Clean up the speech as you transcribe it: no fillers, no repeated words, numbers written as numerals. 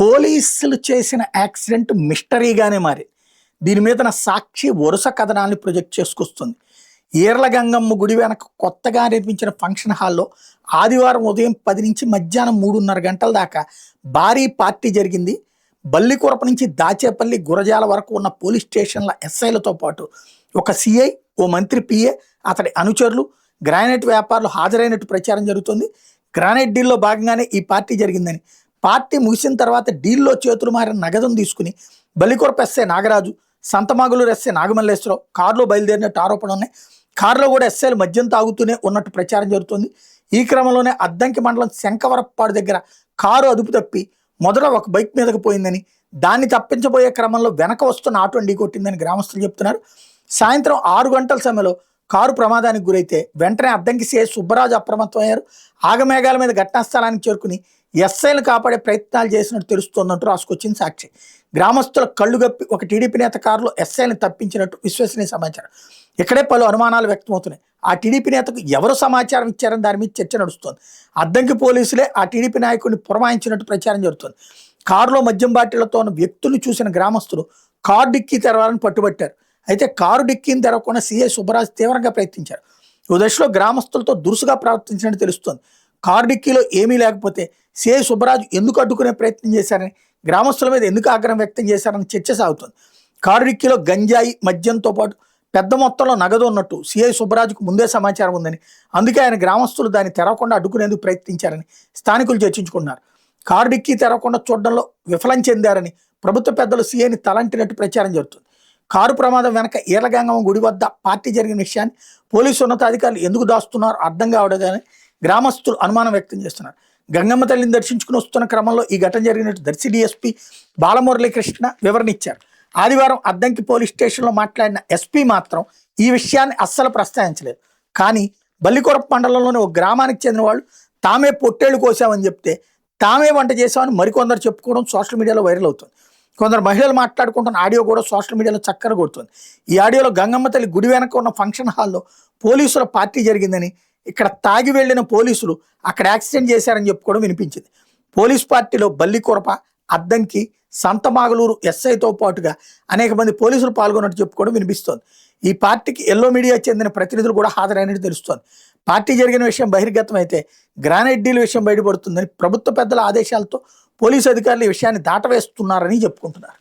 పోలీసులు చేసిన యాక్సిడెంట్ మిస్టరీగానే మారి దీని మీద సాక్షి వరుస కథనాన్ని ప్రొజెక్ట్ చేసుకొస్తుంది. ఈర్ల గంగమ్మ గుడి వెనక కొత్తగా నిర్మించిన ఫంక్షన్ హాల్లో ఆదివారం ఉదయం 10 నుంచి మధ్యాహ్నం 3:30 గంటల దాకా భారీ పార్టీ జరిగింది. బల్లికొరప నుంచి దాచేపల్లి గురజాల వరకు ఉన్న పోలీస్ స్టేషన్ల ఎస్ఐలతో పాటు ఒక సిఐ, ఓ మంత్రి పిఏ, అతడి అనుచరులు, గ్రానైట్ వ్యాపారులు హాజరైనట్టు ప్రచారం జరుగుతుంది. గ్రానైట్ డీల్లో భాగంగానే ఈ పార్టీ జరిగిందని, పార్టీ ముగిసిన తర్వాత డీల్లో చేతులు మారిన నగదును తీసుకుని బల్లికొరప ఎస్ఐ నాగరాజు, సంతమాగులూరు ఎస్ఐ నాగమల్లేశ్వరరావు కారులో బయలుదేరినట్టు ఆరోపణలు ఉన్నాయి. కారులో కూడా ఎస్ఐలు మద్యం తాగుతూనే ఉన్నట్టు ప్రచారం జరుగుతుంది. ఈ క్రమంలోనే అద్దంకి మండలం శంకవరప్పాడు దగ్గర కారు అదుపు తప్పి మొదట ఒక బైక్ మీదకు పోయిందని, దాన్ని తప్పించబోయే క్రమంలో వెనక వస్తున్న ఆటోని ఢీకొట్టిందని గ్రామస్తులు చెప్తున్నారు. సాయంత్రం 6 గంటల సమయంలో కారు ప్రమాదానికి గురైతే వెంటనే అద్దంకి సిఐ సుబ్బరాజు అప్రమత్తమయ్యారు. ఆగమేఘాల మీద ఘటనా స్థలానికి చేరుకుని ఎస్ఐలు కాపాడే ప్రయత్నాలు చేసినట్టు తెలుస్తోందంటూ రాసుకొచ్చింది సాక్షి. గ్రామస్తుల కళ్ళు గప్పి ఒక టీడీపీ నేత కారులో ఎస్ఐని తప్పించినట్టు విశ్వసనీయ సమాచారం. ఇక్కడే పలు అనుమానాలు వ్యక్తమవుతున్నాయి. ఆ టీడీపీ నేతకు ఎవరు సమాచారం ఇచ్చారని దాని మీద చర్చ నడుస్తోంది. అద్దంకి పోలీసులే ఆ టీడీపీ నాయకుడిని పురమాయించినట్టు ప్రచారం జరుగుతుంది. కారులో మద్యం బాటిళ్లతో ఉన్న వ్యక్తులు చూసిన గ్రామస్తులు కారు డిక్కీ తెరవాలని పట్టుబట్టారు. అయితే కారు డిక్కీని తెరవకుండా సిఐ సుబ్బరాజు తీవ్రంగా ప్రయత్నించారు. ఓ దశలో గ్రామస్తులతో దురుసుగా ప్రవర్తించినట్టు తెలుస్తోంది. కారు డిక్కీలో ఏమీ లేకపోతే సిఐ సుబ్బరాజు ఎందుకు అడ్డుకునే ప్రయత్నం చేశారని, గ్రామస్తుల మీద ఎందుకు ఆగ్రహం వ్యక్తం చేశారని చర్చ సాగుతుంది. కారు డిక్కీలో గంజాయి, మద్యంతో పాటు పెద్ద మొత్తంలో నగదు ఉన్నట్టు సిఐ సుబ్బరాజుకు ముందే సమాచారం ఉందని, అందుకే ఆయన గ్రామస్తులు దాన్ని తెరవకుండా అడ్డుకునేందుకు ప్రయత్నించారని స్థానికులు చర్చించుకున్నారు. కారు డిక్కీ తెరవకుండా చూడడంలో విఫలం చెందారని ప్రభుత్వ పెద్దలు సిఐని తలంటినట్టు ప్రచారం జరుగుతుంది. కారు ప్రమాదం వెనక ఈర్ల గంగమ్మ గుడి వద్ద పార్టీ జరిగిన విషయాన్ని పోలీసు ఉన్నతాధికారులు ఎందుకు దాస్తున్నారో అర్థం కావడగానే గ్రామస్తులు అనుమానం వ్యక్తం చేస్తున్నారు. గంగమ్మ తల్లిని దర్శించుకుని వస్తున్న క్రమంలో ఈ ఘటన జరిగినట్టు దర్శి డిఎస్పీ బాలమురళీకృష్ణ వివరణ ఇచ్చారు. ఆదివారం అద్దంకి పోలీస్ స్టేషన్లో మాట్లాడిన ఎస్పీ మాత్రం ఈ విషయాన్ని అస్సలు ప్రస్తావించలేదు. కానీ బల్లికొరప మండలంలోని ఒక గ్రామానికి చెందిన వాళ్ళు తామే పొట్టేళ్లు కోసామని చెప్తే తామే వంట చేసామని మరికొందరు చెప్పుకోవడం సోషల్ మీడియాలో వైరల్ అవుతుంది. కొందరు మహిళలు మాట్లాడుకుంటున్న ఆడియో కూడా సోషల్ మీడియాలో చక్కర కొడుతుంది. ఈ ఆడియోలో గంగమ్మ తల్లి గుడి వెనక ఉన్న ఫంక్షన్ హాల్లో పోలీసుల పార్టీ జరిగిందని, ఇక్కడ తాగి వెళ్లిన పోలీసులు అక్కడ యాక్సిడెంట్ చేశారని చెప్పుకోవడం వినిపించింది. పోలీస్ పార్టీలో బల్లికొరప, అద్దంకి, సంతమాగలూరు ఎస్ఐతో పాటుగా అనేక మంది పోలీసులు పాల్గొన్నట్టు చెప్పుకోవడం వినిపిస్తోంది. ఈ పార్టీకి ఎల్లో మీడియా చెందిన ప్రతినిధులు కూడా హాజరైనట్టు తెలుస్తోంది. పార్టీ జరిగిన విషయం బహిర్గతం అయితే గ్రానైట్ డీల్ విషయం బయటపడుతుందని ప్రభుత్వ పెద్దల ఆదేశాలతో పోలీసు అధికారులు ఈ విషయాన్ని దాటవేస్తున్నారని చెప్పుకుంటున్నారు.